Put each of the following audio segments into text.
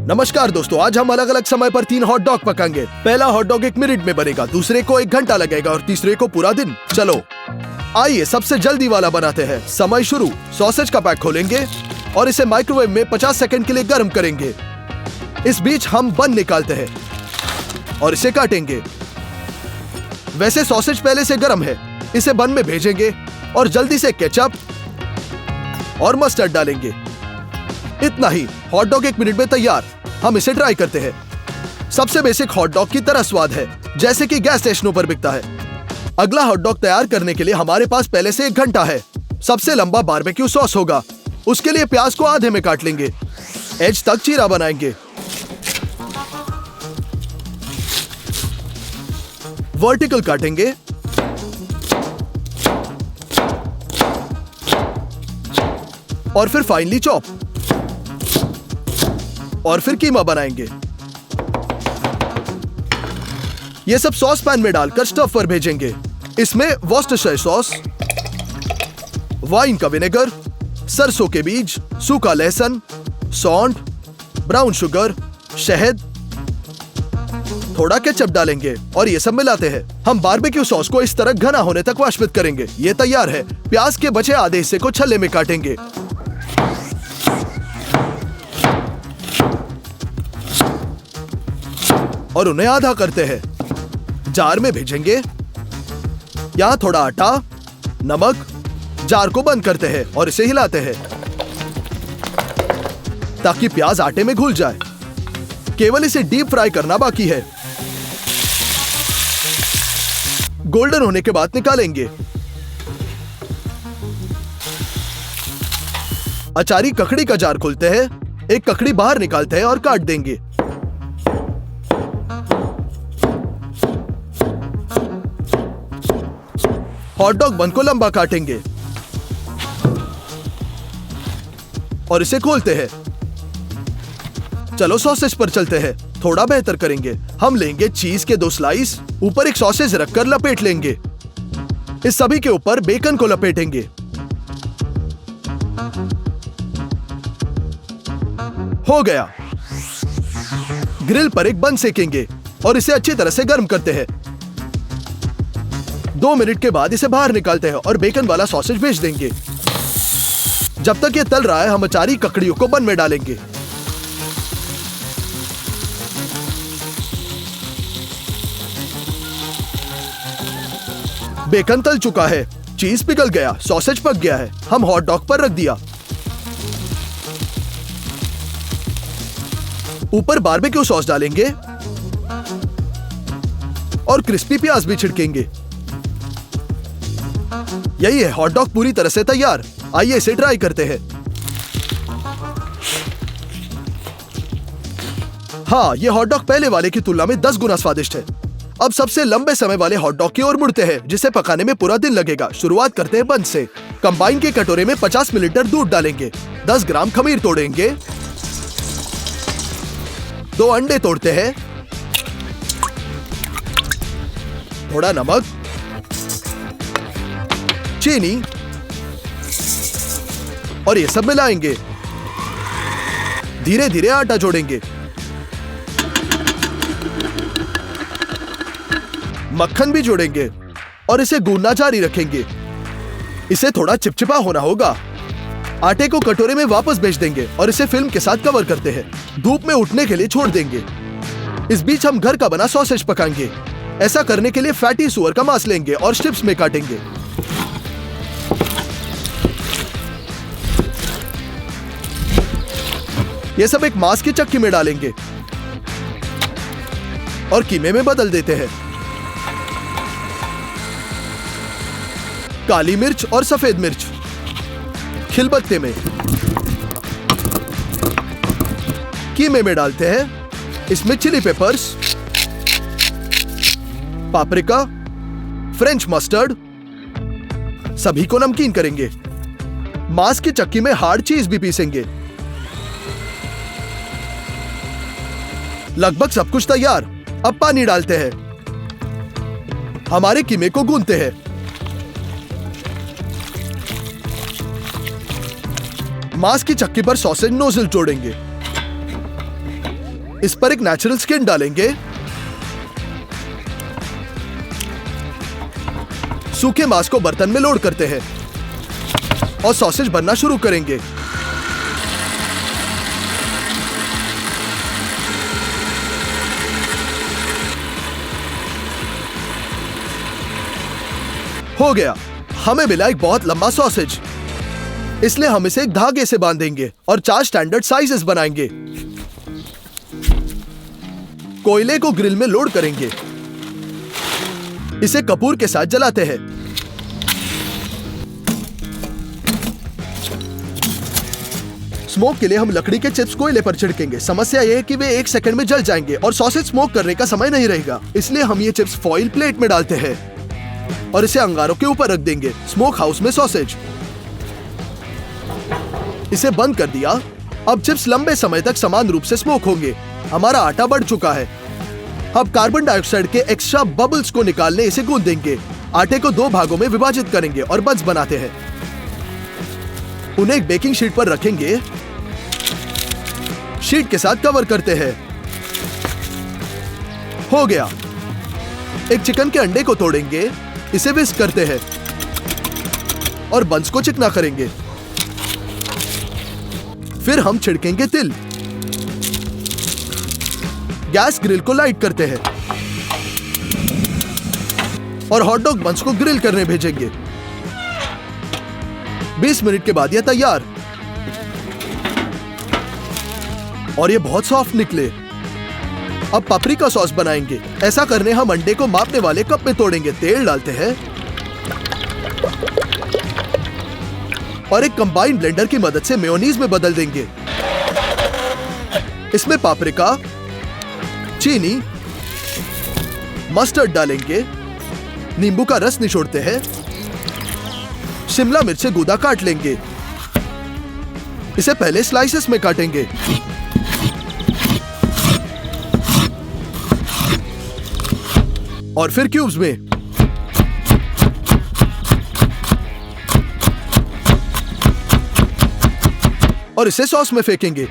नमस्कार दोस्तों, आज हम अलग अलग समय पर 3 हॉट डॉग पकाएंगे। पहला हॉट डॉग 1 मिनट में बनेगा, दूसरे को 1 घंटा लगेगा और तीसरे को पूरा दिन। चलो आइए सबसे जल्दी वाला बनाते हैं। समय शुरू। सॉसेज का पैक खोलेंगे और इसे माइक्रोवेव में 50 सेकंड के लिए गर्म करेंगे। इस बीच हम बन निकालते हैं और इसे काटेंगे। वैसे सॉसेज पहले से गर्म है, इसे बन में भेजेंगे और जल्दी से केचप और मस्टर्ड डालेंगे। इतना ही, हॉट डॉग 1 मिनट में तैयार। हम इसे ट्राई करते हैं। सबसे बेसिक हॉट डॉग की तरह स्वाद है, जैसे कि गैस स्टेशनों पर बिकता है। अगला हॉट डॉग तैयार करने के लिए हमारे पास पहले से 1 घंटा है। सबसे लंबा बारबेक्यू सॉस होगा। उसके लिए प्याज को आधे में काट लेंगे, एज तक चीरा बनाएंगे। वर्टिकल काटेंगे और फिर फाइनली चॉप, और फिर कीमा बनाएंगे। ये सब सॉस पैन में डालकर स्टफ पर भेजेंगे। इसमें वॉर्सेस्टायरशायर सॉस, वाइन का विनेगर, सरसों के बीज, सूखा लहसुन, सौंठ, ब्राउन शुगर, शहद, थोड़ा केचप डालेंगे और ये सब मिलाते हैं। हम बारबेक्यू सॉस को इस तरह घना होने तक वाष्पित करेंगे। ये तैयार है। प्याज के बचे आधे हिस्से को छल्ले में काटेंगे और उन्हें आधा करते हैं। जार में भेजेंगे। यहाँ थोड़ा आटा, नमक, जार को बंद करते हैं और इसे हिलाते हैं ताकि प्याज आटे में घुल जाए। केवल इसे डीप फ्राई करना बाकी है। गोल्डन होने के बाद निकालेंगे। अचारी ककड़ी का जार खोलते हैं, एक ककड़ी बाहर निकालते हैं और काट देंगे। हॉट डॉग बन को लंबा काटेंगे और इसे खोलते हैं। चलो सॉसेज पर चलते हैं। थोड़ा बेहतर करेंगे। हम लेंगे चीज के 2 स्लाइस, ऊपर एक सॉसेज रखकर लपेट लेंगे। इस सभी के ऊपर बेकन को लपेटेंगे। हो गया। ग्रिल पर एक बन सेकेंगे और इसे अच्छी तरह से गर्म करते हैं। 2 मिनट के बाद इसे बाहर निकालते हैं और बेकन वाला सॉसेज भेज देंगे। जब तक ये तल रहा है, हम अचारी ककड़ियों को बन में डालेंगे। बेकन तल चुका है, चीज पिघल गया, सॉसेज पक गया है। हम हॉट डॉग पर रख दिया। ऊपर बारबेक्यू सॉस डालेंगे और क्रिस्पी प्याज भी छिड़केंगे। यही है, हॉट डॉग पूरी तरह से तैयार। आइए इसे ट्राई करते हैं। हाँ, ये हॉट डॉग पहले वाले की तुलना में 10 गुना स्वादिष्ट है। अब सबसे लंबे समय वाले हॉट डॉग की ओर मुड़ते हैं, जिसे पकाने में पूरा दिन लगेगा। शुरुआत करते हैं बन से। कंबाइन के कटोरे में 50 मिलीलीटर दूध डालेंगे, 10 ग्राम खमीर तोड़ेंगे, 2 अंडे तोड़ते हैं, थोड़ा नमक, चीनी और ये सब मिलाएंगे। धीरे धीरे आटा जोड़ेंगे। मक्खन भी जोड़ेंगे और इसे गूंदना जारी रखेंगे। इसे थोड़ा चिपचिपा होना होगा। आटे को कटोरे में वापस भेज देंगे और इसे फिल्म के साथ कवर करते हैं। धूप में उठने के लिए छोड़ देंगे। इस बीच हम घर का बना सॉसेज पकाएंगे। ऐसा करने के लिए फैटी सुअर का मांस लेंगे और स्ट्रिप्स में काटेंगे। ये सब एक मांस की चक्की में डालेंगे और कीमे में बदल देते हैं। काली मिर्च और सफेद मिर्च खिलबत्ते में कीमे में डालते हैं। इसमें Chili Peppers, paprika, French mustard, सभी को नमकीन करेंगे। मांस की चक्की में हार्ड चीज भी पीसेंगे। लगभग सब कुछ तैयार। अब पानी डालते हैं। हमारे कीमे को गूंथते हैं। मांस की चक्की पर सॉसेज नोजल जोड़ेंगे। इस पर एक नेचुरल स्किन डालेंगे, सूखे मांस को बर्तन में लोड करते हैं और सॉसेज बनना शुरू करेंगे। हो गया, हमें मिला एक बहुत लंबा सॉसेज। इसलिए हम इसे एक धागे से बांधेंगे और 4 स्टैंडर्ड साइजेस बनाएंगे। कोयले को ग्रिल में लोड करेंगे, इसे कपूर के साथ जलाते हैं। स्मोक के लिए हम लकड़ी के चिप्स कोयले पर छिड़केंगे। समस्या यह है कि वे 1 सेकंड में जल जाएंगे और सॉसेज स्मोक करने का समय नहीं रहेगा। इसलिए हम ये चिप्स फॉइल प्लेट में डालते हैं और इसे अंगारों के ऊपर रख देंगे। स्मोक हाउस में सॉसेज। इसे बंद कर दिया। अब चिप्स लंबे समय तक समान रूप से स्मोक होंगे। हमारा आटा बढ़ चुका है। अब कार्बन डाइऑक्साइड के एक्स्ट्रा बबल्स को निकालने इसे गूंद देंगे। आटे को 2 भागों में विभाजित करेंगे और बंस बनाते हैं। उन्हें एक बेकिंग शीट पर रखेंगे, शीट के साथ कवर करते हैं। हो गया। एक चिकन के अंडे को तोड़ेंगे, इसे विस्क करते हैं और बंस को चिकना करेंगे। फिर हम छिड़केंगे तिल। गैस ग्रिल को लाइट करते हैं और हॉट डॉग बंस को ग्रिल करने भेजेंगे। 20 मिनट के बाद यह तैयार और ये बहुत सॉफ्ट निकले। अब पापरिका सॉस बनाएंगे। ऐसा करने हम अंडे को मापने वाले कप में तोड़ेंगे, तेल डालते हैं और एक कंबाइन ब्लेंडर की मदद से मेयोनीज में बदल देंगे। इसमें पापरिका, चीनी, मस्टर्ड डालेंगे, नींबू का रस निचोड़ते हैं, शिमला मिर्च से गूदा काट लेंगे। इसे पहले स्लाइसेस में काटेंगे। और फिर क्यूब्स में। और इसे सॉस में फेंकेंगे।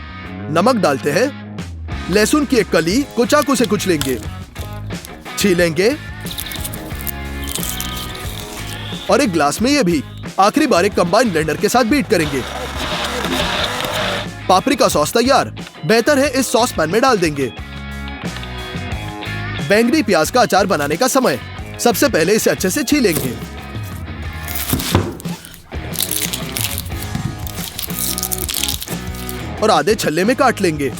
नमक डालते हैं। लहसुन की एक कली को चाकू से कुचलेंगे, छीलेंगे और एक ग्लास में ये भी। आखिरी बार एक कंबाइन ब्लेंडर के साथ बीट करेंगे। पापरिका सॉस तैयार। बेहतर है इस सॉस पैन में डाल देंगे। बैंगनी प्याज का अचार बनाने का समय। सबसे पहले इसे अच्छे से छीलेंगे। और आधे छल्ले में काट लेंगे।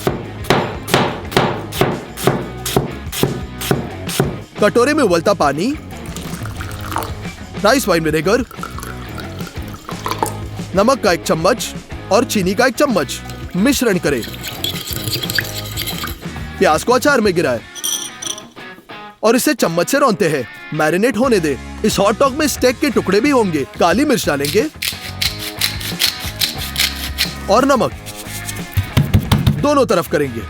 कटोरे में उबलता पानी, राइस वाइन विनेगर, नमक का 1 चम्मच और चीनी का 1 चम्मच मिश्रण करें। प्याज को अचार में गिराएं और इसे चम्मच से रौंदते हैं। मैरिनेट होने दे। इस हॉट डॉग में स्टेक के टुकड़े भी होंगे। काली मिर्च डालेंगे और नमक। दोनों तरफ करेंगे।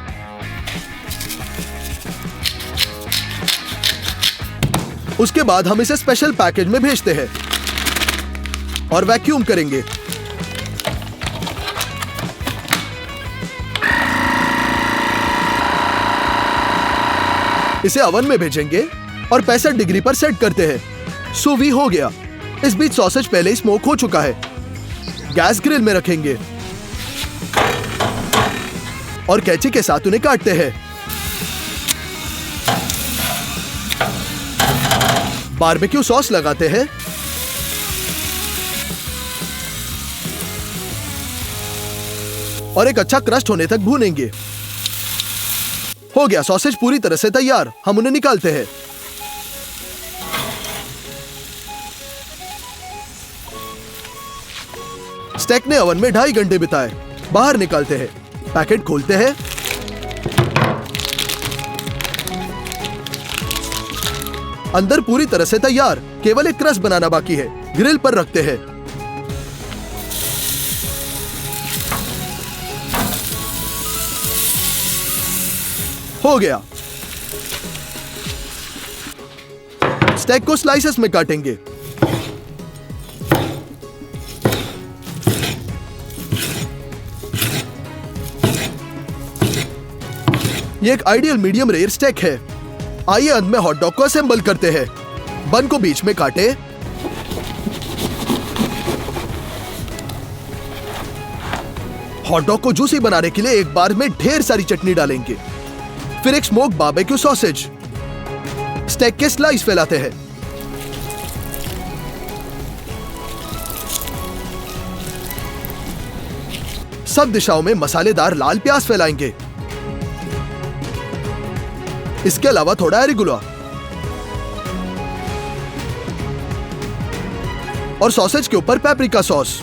उसके बाद हम इसे स्पेशल पैकेज में भेजते हैं और वैक्यूम करेंगे। इसे ओवन में भेजेंगे और 65 डिग्री पर सेट करते हैं। सूवी हो गया। इस बीच सॉसेज पहले ही स्मोक हो चुका है। गैस ग्रिल में रखेंगे और कैंची के साथ उन्हें काटते हैं। बारबेक्यू सॉस लगाते हैं और एक अच्छा क्रस्ट होने तक भूनेंगे। हो गया। सॉसेज पूरी तरह से तैयार। हम उन्हें निकालते हैं। स्टेक ने ओवन में 2.5 घंटे बिताए। बाहर निकालते हैं। पैकेट खोलते हैं। अंदर पूरी तरह से तैयार। केवल एक क्रस्ट बनाना बाकी है। ग्रिल पर रखते हैं। हो गया। स्टेक को स्लाइसेस में काटेंगे। ये एक आइडियल मीडियम रेयर स्टेक है। आइए अंत में हॉट डॉग को असेंबल करते हैं। बन को बीच में काटे, हॉट डॉग को जूसी बनाने के लिए एक बार में ढेर सारी चटनी डालेंगे। फिर एक स्मोक बारबेक्यू सॉसेज, स्टेक के स्लाइस फैलाते हैं। सब दिशाओं में मसालेदार लाल प्याज फैलाएंगे। इसके अलावा थोड़ा एरिगुला और सॉसेज के ऊपर पेपरिका सॉस।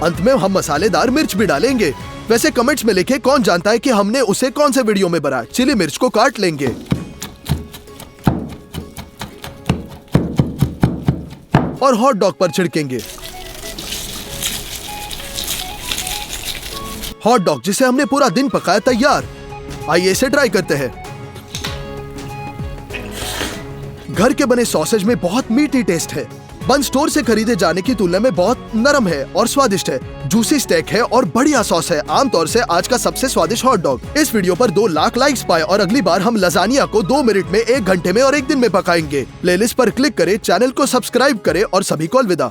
अंत में हम मसालेदार मिर्च भी डालेंगे। वैसे कमेंट्स में लिखे कौन जानता है कि हमने उसे कौन से वीडियो में बनाया। चिली मिर्च को काट लेंगे और हॉट डॉग पर छिड़केंगे। हॉट डॉग जिसे हमने पूरा दिन पकाया तैयार। आइए इसे ट्राई करते हैं। घर के बने सॉसेज में बहुत मीठी टेस्ट है। बन स्टोर से खरीदे जाने की तुलना में बहुत नरम है और स्वादिष्ट है। जूसी स्टेक है और बढ़िया सॉस है। आमतौर से आज का सबसे स्वादिष्ट हॉट डॉग। इस वीडियो पर 2 लाख लाइक्स पाए और अगली बार हम लजानिया को 2 मिनट में, 1 घंटे में और 1 दिन में पकाएंगे। प्लेलिस्ट पर क्लिक करें, चैनल को सब्सक्राइब करें और सभी को अलविदा।